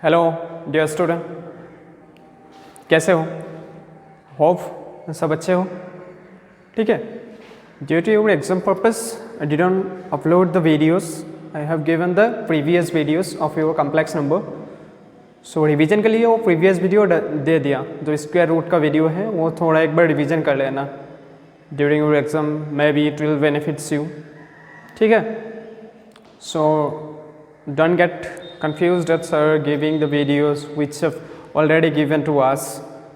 Hello dear student, कैसे हो? Hope सब अच्छे हो। ठीक है, due to your exam purpose I didn't upload the videos. I have given the previous videos of your complex number. So revision के लिए वो प्रीवियस वीडियो दे दिया, जो स्क्वायर रूट का वीडियो है वो थोड़ा एक बार रिवीजन कर लेना during your exam, may be it will benefits you. ठीक है, so don't get confused that sir giving the videos which have already given to us।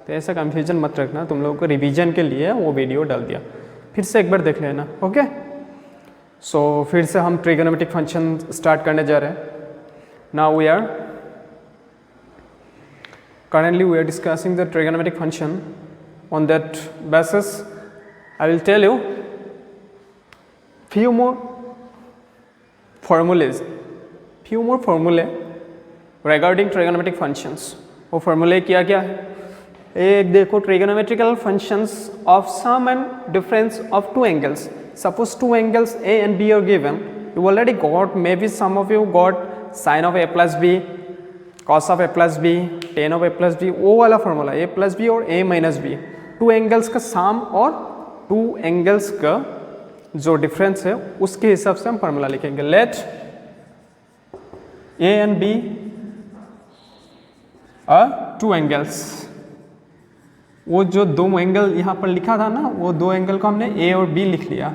तो ऐसा कंफ्यूजन मत रखना, तुम लोगों को रिवीजन के लिए वो वीडियो डाल दिया, फिर से एक बार देख लेना। ओके, सो फिर से हम ट्रिगोनोमेट्रिक फंक्शन स्टार्ट करने जा रहे हैं। Now we are currently discussing the trigonometric function। on that basis I will tell you few more formulas regarding trigonometric functions। वो फॉर्मूले क्या क्या है? एक देखो, trigonometrical functions of sum and difference of two angles। suppose two angles A and B are given, you already got, maybe some of you got sin of A plus B, cos of A plus B, tan of A plus B, वो वाला formula A plus B और A minus B, two angles का सम और two angles का जो difference है उसके हिसाब से हम फॉर्मूला लिखेंगे। Let A and B are two angles। वो जो दो एंगल यहाँ पर लिखा था ना, वो दो एंगल को हमने A और B लिख लिया।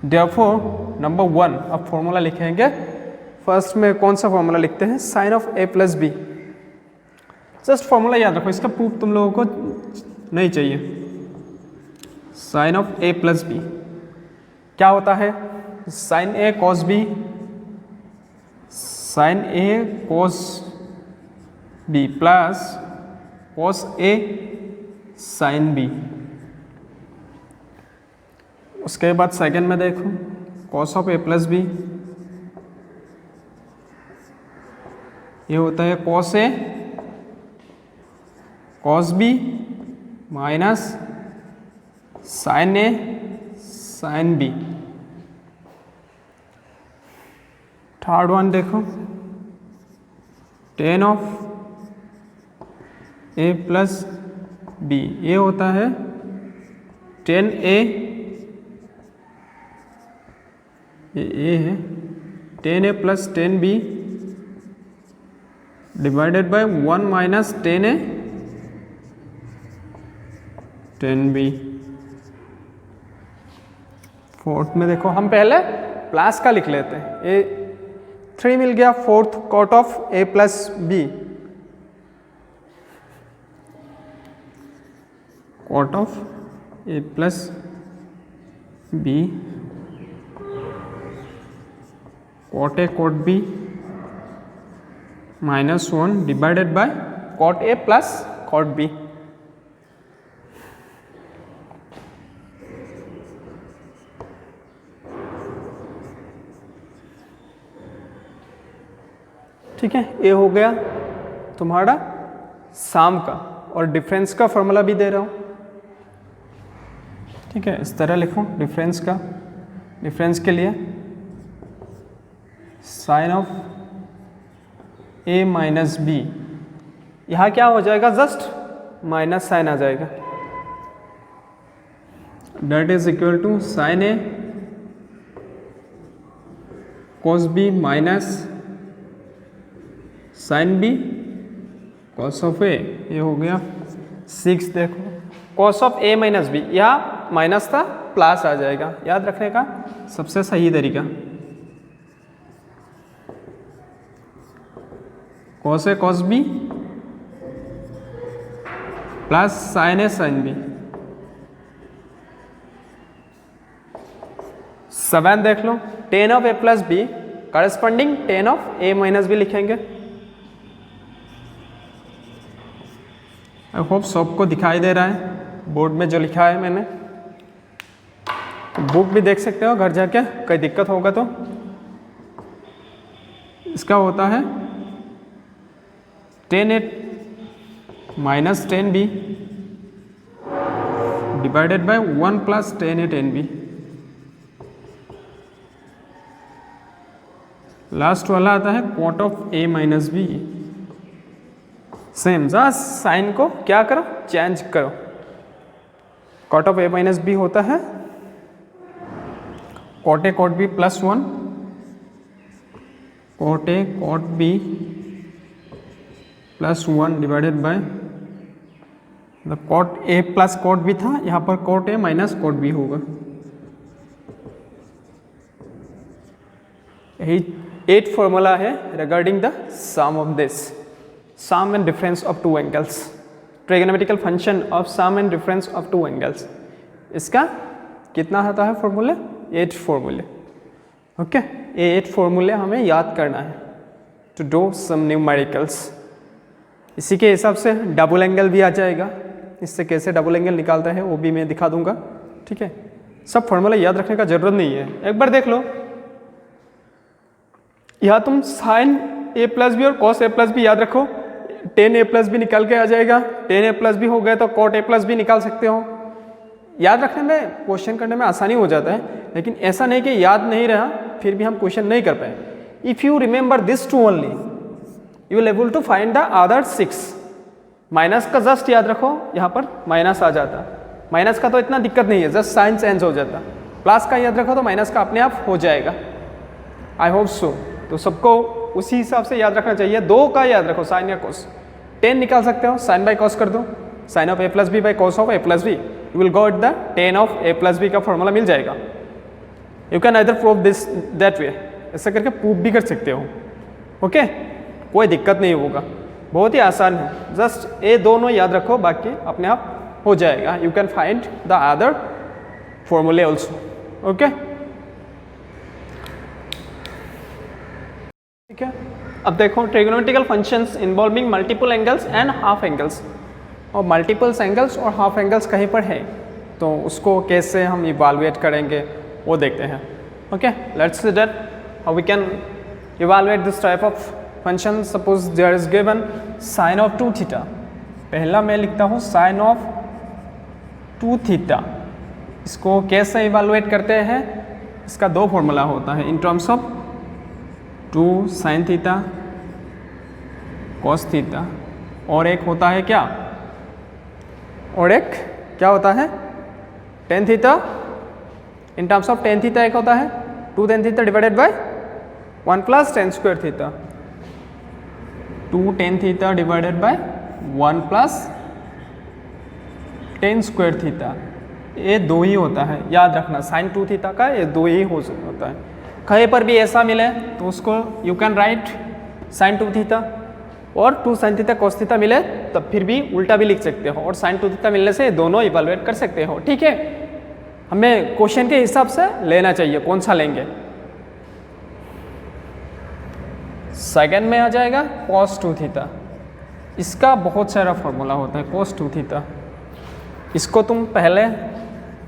Therefore नंबर 1 अब फॉर्मूला लिखेंगे। फर्स्ट में कौन सा फॉर्मूला लिखते हैं? Sine of A plus B. Just formula याद रखो, इसका प्रूफ तुम लोगों को नहीं चाहिए। Sine of A plus B क्या होता है? Sine A cos B, sine A cos B plus cos A sin B। उसके बाद सेकंड में देखो, cos of A plus B, ये होता है cos A cos B minus sin A sin B। Third one देखो, tan of A plus B, ये होता है tan A, ये A है, tan A plus tan B divided by 1 minus tan A tan B। Fourth में देखो, हम पहले प्लस का लिख लेते हैं। ए 3 मिल गया, fourth cot of A plus B, cot of A plus B, cot A cot B minus 1 divided by cot A plus cot B। ठीक है, ये हो गया तुम्हारा साम का, और डिफरेंस का फॉर्मूला भी दे रहा हूँ। ठीक है, इस तरह लिखो डिफरेंस का। डिफरेंस के लिए sine of A minus B, यहाँ क्या हो जाएगा? जस्ट माइनस साइन आ जाएगा। That is equal to sine A cos B minus sine B cos of A, ये हो गया 6। देखो, cos of A minus B, यहाँ माइनस था, प्लस आ जाएगा, याद रखने का सबसे सही तरीका। cos A cos B plus sine A sine B। 7 देख लो, tan of A plus B corresponding tan of A minus B लिखेंगे। आई होप सबको दिखाई दे रहा है बोर्ड में जो लिखा है मैंने। बुक भी देख सकते हो घर जाके, कोई दिक्कत होगा तो। इसका होता है tan A minus tan B divided by 1 plus tan A tan B। Last वाला आता है cot of A minus B, same, just sine को क्या करो, चेंज करो। Cot of A minus B होता है cot A cot B plus 1, cot A cot B plus 1 divided by the cot A plus cot B था, यहाँ पर cot A minus cot B होगा। यही 8th फॉर्मूला है regarding the sum of this, sum and difference of two angles, trigonometrical function of sum and difference of two angles. इसका कितना आता है फॉर्मूले, 8 फॉर्मूले। ओके, ये 8 फॉर्मूले हमें याद करना है टू डू सम न्यूमेरिकल्स। इसी के हिसाब से डबल एंगल भी आ जाएगा, इससे कैसे डबल एंगल निकालता है वो भी मैं दिखा दूंगा। ठीक है, सब फॉर्मूला याद रखने का जरूरत नहीं है, एक बार देख लो। यहाँ तुम साइन ए प्लस बी और कॉस ए प्लस बी याद रखो, टेन ए प्लस बी निकल के आ जाएगा। टेन ए प्लस बी हो गए तो कॉट ए प्लस बी निकाल सकते हो। याद रखने में, क्वेश्चन करने में आसानी हो जाता है, लेकिन ऐसा नहीं कि याद नहीं रहा फिर भी हम क्वेश्चन नहीं कर पाए। If you remember this two only you will able to find the other 6। Minus का जस्ट याद रखो, यहाँ पर माइनस आ जाता, माइनस का तो इतना दिक्कत नहीं है, जस्ट साइन चेंज हो जाता। प्लस का याद रखो तो माइनस का अपने आप हो जाएगा। I hope so. तो सबको उसी हिसाब से याद रखना चाहिए। 2 का याद रखो, साइन या कॉस। 10 निकाल सकते हो, साइन बाई कॉस कर दो, sine of A plus B by cos of A plus B, you will got the tan of A plus B का फॉर्मूला मिल जाएगा। You can either prove this that way, ऐसा करके prove भी कर सकते हो। ओके, कोई दिक्कत नहीं होगा, बहुत ही आसान है। जस्ट ये दोनों याद रखो, बाकी अपने आप हो जाएगा। You can find the other फॉर्मूले ऑल्सो। ओके, ठीक है। अब देखो trigonometrical functions involving multiple angles and half angles, और मल्टीपल्स एंगल्स और हाफ एंगल्स कहीं पर है तो उसको कैसे हम इवालुएट करेंगे वो देखते हैं। Okay, let's see that how we can evaluate this type of function. Suppose there is given sine of 2 theta. पहला मैं लिखता हूँ साइन ऑफ 2 थीटा। इसको कैसे इवालुएट करते हैं, इसका 2 फॉर्मूला होता है in terms of 2 sine theta cos theta, और एक होता है क्या, और एक क्या होता है tan theta. In terms of tan theta एक होता है 2 tan theta divided by 1 plus tan square theta. 2 tan theta divided by 1 plus tan square theta. ये 2 ही होता है, याद रखना। साइन 2 थीटा का ये 2 ही होता है। कहीं पर भी ऐसा मिले तो उसको you can write sine 2 theta, और 2 साइन थीटा कॉस थीटा मिले तब फिर भी उल्टा भी लिख सकते हो, और साइन 2 थीटा मिलने से दोनों इवैल्यूएट कर सकते हो। ठीक है, हमें क्वेश्चन के हिसाब से लेना चाहिए कौन सा लेंगे। सेकंड में आ जाएगा कॉस 2 थीटा। इसका बहुत सारा फॉर्मूला होता है कॉस 2 थीटा। इसको तुम पहले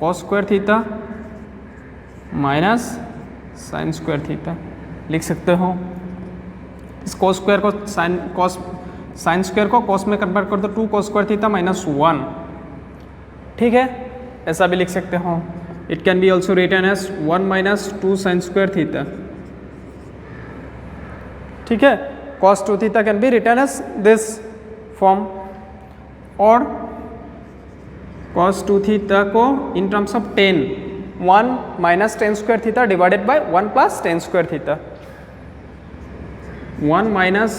cos square theta minus sign square theta लिख सकते हो। इस कॉस स्क्वायर को साइन स्क्वायर को कॉस में कन्वर्ट कर दो, 2 कॉस स्क्वायर थीटा माइनस 1। ठीक है, ऐसा भी लिख सकते हो। It can be also written as 1 minus 2 sine square theta. ठीक है, cos 2 theta can be written as this form, और कॉस 2 थीटा को in terms of 10 1 minus tan square theta divided by 1 plus tan square theta. 1 minus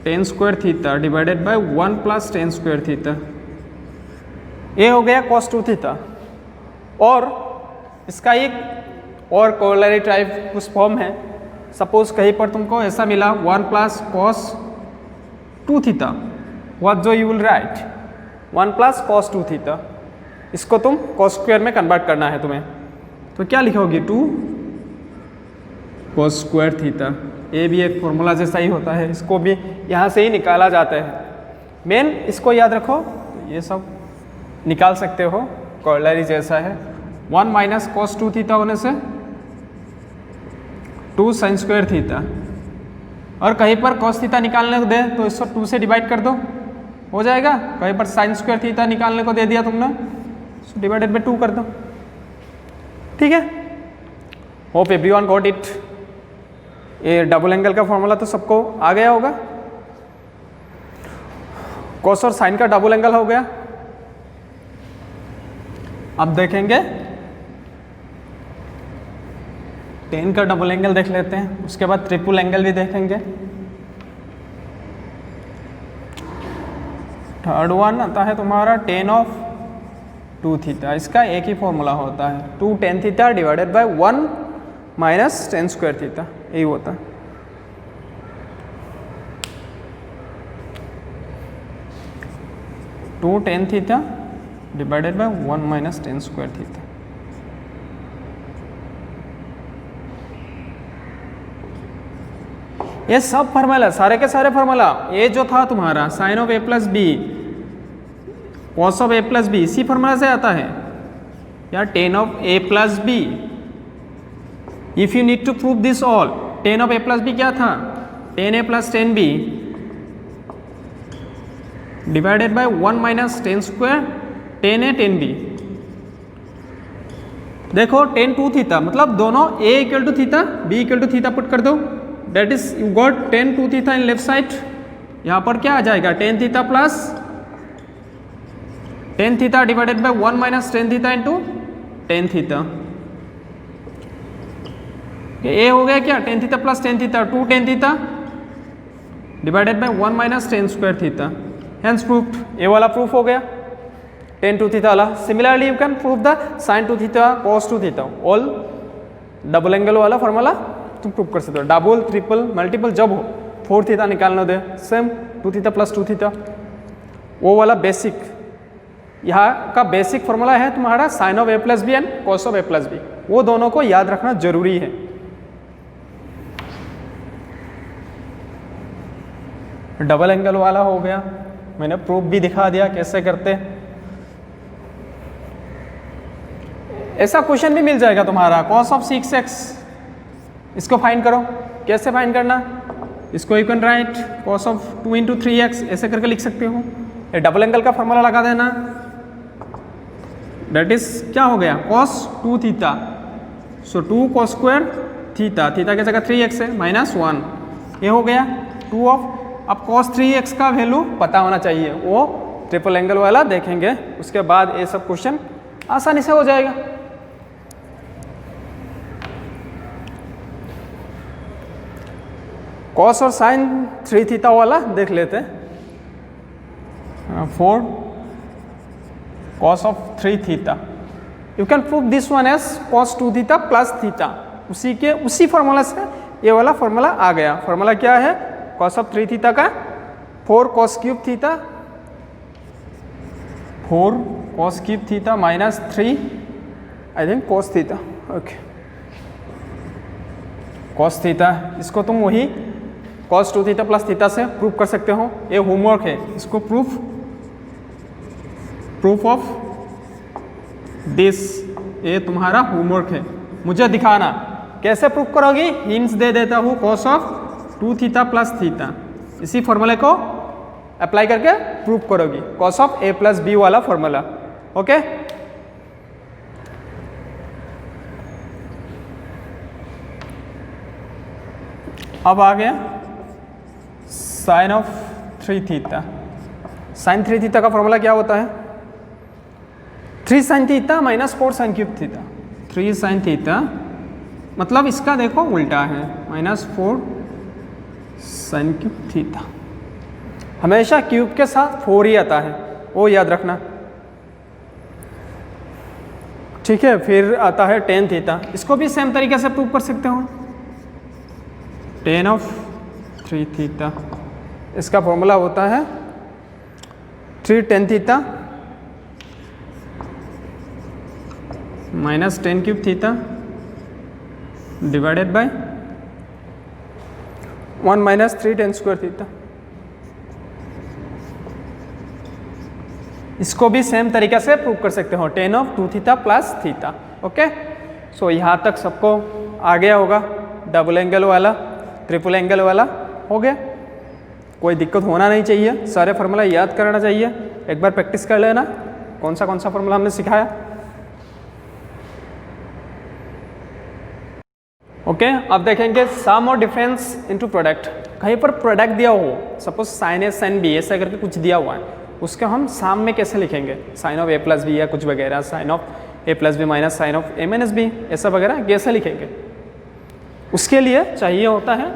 tan square theta divided by 1 plus tan square theta. ये हो गया cos 2 theta. और इसका एक और cholerae type कुछ फॉर्म है। सपोज कहीं पर तुमको ऐसा मिला 1 प्लस कॉस 2 थीटा, व्हाट जो you will write 1 plus cos 2 theta. इसको तुम कॉस स्क्वायर में कन्वर्ट करना है तुम्हें, तो क्या लिखोगे 2 कॉस स्क्वायर थीटा। ये भी एक फॉर्मूला जैसा ही होता है, इसको भी यहाँ से ही निकाला जाता है। मेन इसको याद रखो, ये सब निकाल सकते हो, कोलरी जैसा है। 1 माइनस कॉस 2 थीटा होने से 2 साइन स्क्वायर थीटा, और कहीं पर कॉस थीटा निकालने को दे तो इसको 2 से डिवाइड कर दो, हो जाएगा। कहीं पर साइन स्क्वायर थीटा निकालने को दे दिया तुमने, डिवाइडेड बाय 2 कर दो। ठीक है, होप एवरीवन गॉट इट। ये डबल एंगल का फॉर्मूला तो सबको आ गया होगा। कॉस और साइन का डबल एंगल हो गया। अब देखेंगे टेन का डबल एंगल देख लेते हैं, उसके बाद ट्रिपल एंगल भी देखेंगे। थर्ड वन आता है तुम्हारा टेन ऑफ 2 थीटा। इसका एक ही फॉर्मूला होता है 2 tan theta divided by 1 minus tan square theta, यही होता है। Two tan theta divided by 1 minus tan square theta. ये सब फार्मूला, सारे के सारे फार्मूला, ये जो था तुम्हारा sine of A plus B cos of A plus B, इसी फार्मूला से आता है, या tan of A plus B. If you need to prove this all, tan of A plus B क्या था, tan A plus tan B divided by 1 minus tan square tan A tan B. देखो tan 2 theta, मतलब दोनों A equal to theta B equal to theta put कर दो, that is you got tan 2 theta in left side. यहाँ पर क्या आ जाएगा, tan theta plus tan theta divided by 1 minus tan theta into tan theta. ए हो गया क्या, tan theta plus tan theta 2 tan theta divided by 1 minus tan square theta. Hence proved, ये वाला प्रूफ हो गया टेन 2 थीटा वाला। Similarly you can prove the sine 2 theta cos 2 theta, all double angle वाला फॉर्मूला तुम prove कर सकते हो। डबल ट्रिपल मल्टीपल जब हो 4 थीटा निकालना दे, सेम 2 थीटा प्लस 2 थीटा, वो वाला बेसिक, यहाँ का बेसिक फॉर्मूला है तुम्हारा sine of A plus B and cos of A plus B, वो दोनों को याद रखना जरूरी है। डबल एंगल वाला हो गया, मैंने प्रूफ भी दिखा दिया कैसे करते। ऐसा क्वेश्चन भी मिल जाएगा तुम्हारा, कॉस ऑफ 6x, इसको फाइंड करो। कैसे फाइंड करना, इसको you can right cos of 2 into 3x, ऐसे करके लिख सकते हो। ये डबल एंगल का फॉर्मूला लगा देना, दैट इज क्या हो गया, कॉस 2 थीटा, सो 2 कॉस स्क्वायर थीटा, थीटा की जगह 3x है माइनस 1, ये हो गया 2 ऑफ। अब कॉस 3x का वैल्यू पता होना चाहिए, वो ट्रिपल एंगल वाला देखेंगे, उसके बाद ये सब क्वेश्चन आसानी से हो जाएगा। कॉस और साइन 3 थीटा वाला देख लेते हैं। 4 cos of 3 theta, you can prove this one as cos 2 theta plus theta, उसी फॉर्मूला से ये वाला फॉर्मूला आ गया। फॉर्मूला क्या है, कॉस ऑफ 3 थीटा का 4 cos cube theta, 4 cos cube theta minus 3 I think cos theta, okay cos theta, इसको तुम वही कॉस 2 थीटा प्लस थीटा से प्रूव कर सकते हो। ये होमवर्क है, इसको प्रूफ ऑफ दिस, ये तुम्हारा होमवर्क है, मुझे दिखाना कैसे प्रूफ करोगी। हिंट्स दे देता हूँ, cos of 2 theta plus theta, इसी फॉर्मूले को अप्लाई करके प्रूव करोगी, cos of A plus B वाला फॉर्मूला, ओके। अब आ गया sine of 3 theta. Sine 3 theta का फॉर्मूला क्या होता है, 3 sine theta minus 4 sine cube theta. 3 sine theta मतलब इसका देखो उल्टा है, माइनस 4 साइन क्यूब थीटा। हमेशा क्यूब के साथ 4 ही आता है, वो याद रखना, ठीक है। फिर आता है tan थीटा, इसको भी सेम तरीके से प्रूव कर सकते हो। tan ऑफ 3 थीटा, इसका फॉर्मूला होता है 3 tan theta minus tan cube theta divided by 1 minus 3 tan square theta. इसको भी सेम तरीके से प्रूव कर सकते हो, tan of 2 theta plus theta, okay. So यहाँ तक सबको आ गया होगा, डबल एंगल वाला ट्रिपल एंगल वाला हो गया, कोई दिक्कत होना नहीं चाहिए, सारे फार्मूला याद करना चाहिए। एक बार प्रैक्टिस कर लेना कौन सा फार्मूला हमने सिखाया। ओके अब देखेंगे सम और डिफरेंस इनटू प्रोडक्ट। कहीं पर प्रोडक्ट दिया हो, suppose sign A sine B ऐसा करके कुछ दिया हुआ है, उसको हम सम में कैसे लिखेंगे, sine of A plus B या कुछ वगैरह, sine of A plus B minus sine of A minus B, ऐसा वगैरह कैसे लिखेंगे। उसके लिए चाहिए होता है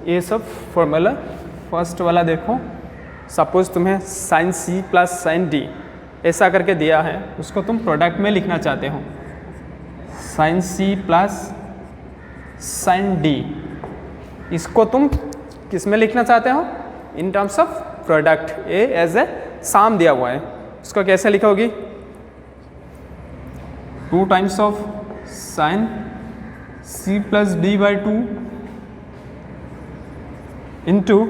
ये सब फॉर्मूला। फर्स्ट वाला देखो, सपोज तुम्हें sine C plus sine D ऐसा करके दिया है, उसको तुम प्रोडक्ट में लिखना चाहते हो, sine C plus sine D, इसको तुम किस में लिखना चाहते हो, in terms of product. A as a sum दिया हुआ है, उसको कैसे लिखोगी, 2 times of sine C plus D by 2 into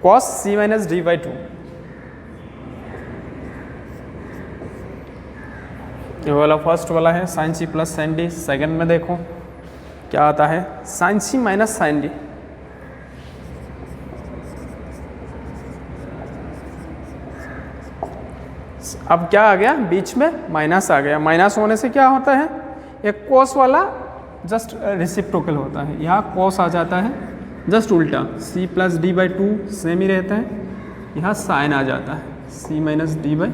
cos C minus D by 2। ये वाला फर्स्ट वाला है sine C plus sine D. Second में देखो क्या आता है, sine C minus sine D. अब क्या आ गया बीच में, माइनस आ गया। माइनस होने से क्या होता है, एक कॉस वाला जस्ट रेसिप्रोकल होता है, यहाँ कॉस आ जाता है जस्ट उल्टा, c plus D by 2 same ही रहता है, यहाँ साइन आ जाता है c माइनस डी बाई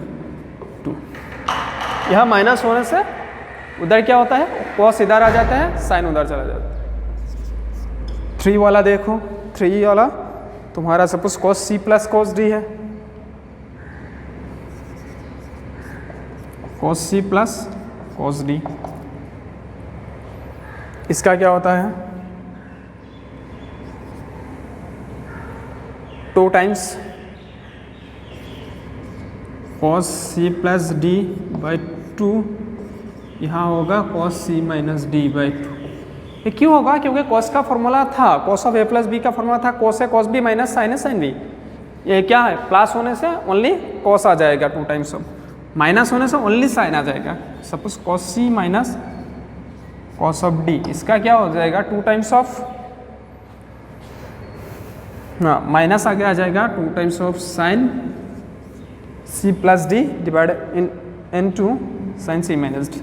2। यहाँ माइनस होने से उधर क्या होता है, कॉस इधर आ जाता है, साइन उधर चला जाता है। 3 वाला देखो, 3 वाला तुम्हारा suppose cos c plus cos D है, cos c plus cos D. इसका क्या होता है, 2 times cos C plus D by 2, यहाँ होगा cos C minus D by 2। ये क्यों होगा, क्योंकि कॉस का फॉर्मूला था, cos of A plus B का फॉर्मूला था cos A cos B minus sine A sine B. ये क्या है, प्लस होने से ओनली कॉस आ जाएगा 2 टाइम्स ऑफ, माइनस होने से ओनली साइन आ जाएगा। Suppose cos C minus cos of D, इसका क्या हो जाएगा 2 टाइम्स ऑफ, हाँ माइनस आगे आ जाएगा 2 times of sine C plus D divide into sine C minus D,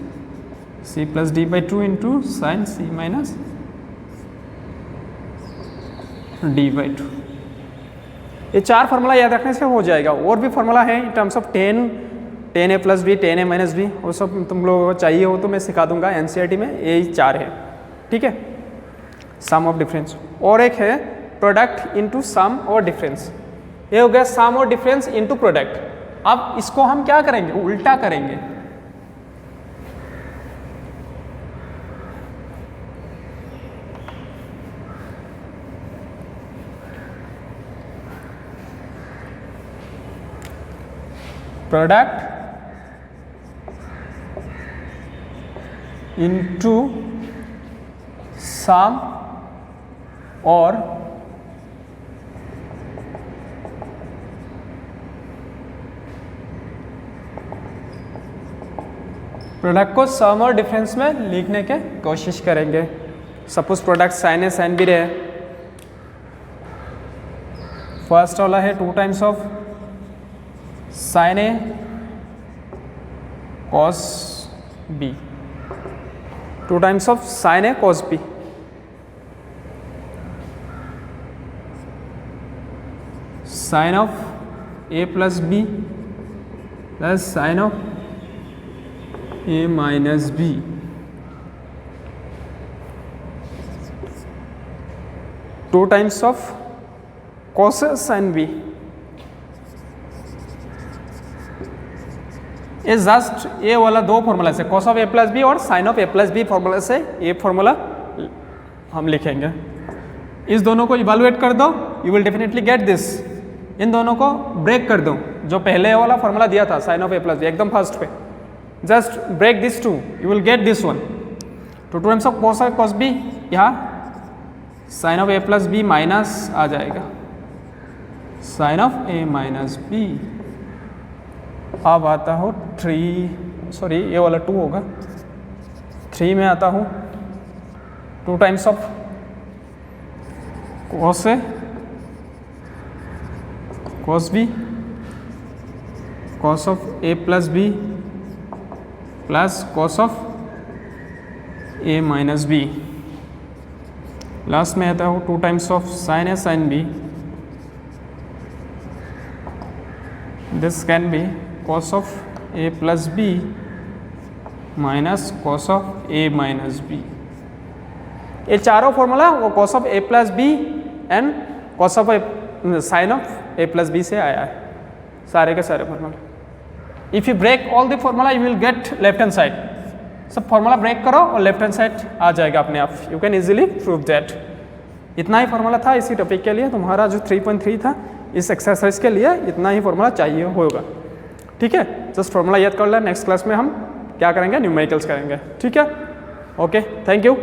C plus D by 2 into sine C minus D by 2। ये 4 formula याद रखने से हो जाएगा। और भी फार्मूला है in terms of 10 A plus B, 10 A minus B, वो सब तुम लोगों को चाहिए हो तो मैं सिखा दूंगा एनसीईआरटी में, यही 4 है, ठीक है। सम ऑफ डिफरेंस, और एक है प्रोडक्ट इनटू सम और डिफरेंस। ये हो गया सम और डिफरेंस इनटू प्रोडक्ट। अब इसको हम क्या करेंगे, उल्टा करेंगे। प्रोडक्ट इनटू सम और प्रोडक्ट को सम और डिफरेंस में लिखने के कोशिश करेंगे। Suppose product sine A sine B रहे, फर्स्ट वाला है 2 times of sine A cos B, 2 times of sine A cos B, sine of A plus B plus sine of A minus B, two times of cos sine B. ये just ये वाला 2 formula से, cos of A plus B और sine of A plus B formula से ये formula हम लिखेंगे। इस दोनों को इवेलुएट कर दो, you will definitely get this. इन दोनों को ब्रेक कर दो, जो पहले वाला फॉर्मूला दिया था sine of A plus B एकदम फर्स्ट पे, just break this 2, you will get this one. Two times of cos of cos B, यहाँ sine of A plus B minus आ जाएगा sine of A minus B. अब आता हो 3, sorry ये वाला 2 होगा, 3 में आता हूँ 2 times of cos A cos B cos of A plus B plus cos of A minus B. Last में आता है 2 times of sine A sine B, this can be cos of A plus B minus cos of A minus B. ये चारों formula वो cos of A plus B and cos of A sine of A plus B से आया है, सारे के सारे formula. If you break all the formula you will get left hand side. सब फॉर्मूला ब्रेक करो और लेफ्ट हैंड साइड आ जाएगा अपने आप। You can easily prove that. इतना ही फॉर्मूला था इसी टॉपिक के लिए। तुम्हारा जो 3.3 था इस एक्सरसाइज के लिए इतना ही फॉर्मूला चाहिए होगा। ठीक है, जस्ट फॉर्मूला याद कर लें। नेक्स्ट क्लास में हम क्या करेंगे, न्यूमेरिकल्स करेंगे। ठीक है, ओके, थैंक यू।